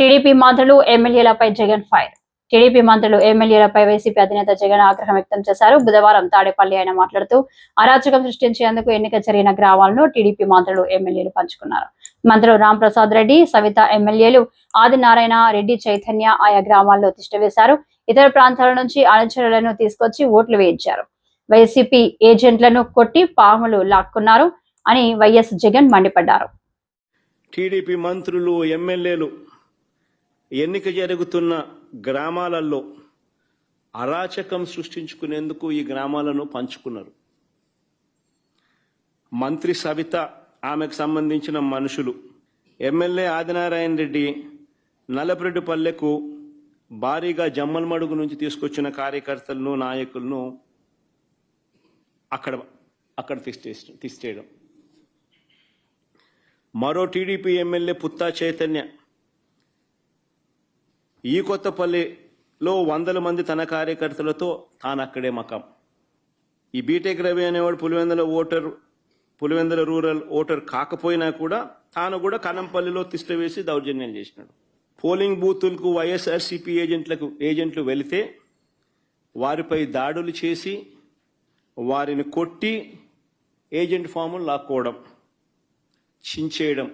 TDP మంత్రులు ఎమ్మెల్యేలపై Jagan fire. TDP మంత్రులు ఎమ్మెల్యేలపై YCP అధినేత జగన్ ఆగ్రహం వ్యక్తం చేశారు. బుధవారం తాడేపల్లి ఆయన మాట్లాడుతూ అరాచకం సృష్టించేందుకు ఎన్నిక జరిగిన గ్రామాలను టీడీపీ మంత్రులు ఎమ్మెల్యేలు పంచుకున్నారు. మంత్రులు రామ్ ప్రసాద్ రెడ్డి, సవిత ఎమ్మెల్యేలు ఆదినారాయణ రెడ్డి, చైతన్య ఆయా గ్రామాల్లో తిష్టవేశారు. ఇతర ప్రాంతాల నుంచి అనుచరులను తీసుకొచ్చి ఓట్లు వేయించారు. వైసీపీ ఏజెంట్లను కొట్టి పాములు లాక్కున్నారు అని వైఎస్ జగన్ మండిపడ్డారు. టీడీపీ మంత్రులు ఎమ్మెల్యేలు ఎన్నిక జరుగుతున్న గ్రామాలలో అరాచకం సృష్టించుకునేందుకు ఈ గ్రామాలను పంచుకున్నారు. మంత్రి సవిత, ఆమెకు సంబంధించిన మనుషులు, ఎమ్మెల్యే ఆదినారాయణ రెడ్డి నల్లపరెడ్డిపల్లెకు భారీగా జమ్మలమడుగు నుంచి తీసుకొచ్చిన కార్యకర్తలను, నాయకులను అక్కడ తీసేయడం. మరో టీడీపీ ఎమ్మెల్యే పుత్తా చైతన్య ఈ కొత్తపల్లిలో 100 మంది తన కార్యకర్తలతో తాను అక్కడే మకాం. ఈ బీటెక్ రవి అనేవాడు పులివెందుల రూరల్ ఓటర్ కాకపోయినా కూడా తాను కూడా కనంపల్లిలో తిష్ట వేసి దౌర్జన్యం చేసినాడు. పోలింగ్ బూతులకు వైఎస్ఆర్సీపీ ఏజెంట్లు వెళితే వారిపై దాడులు చేసి వారిని కొట్టి ఏజెంట్ ఫాములు లాక్కోవడం, చించేయడం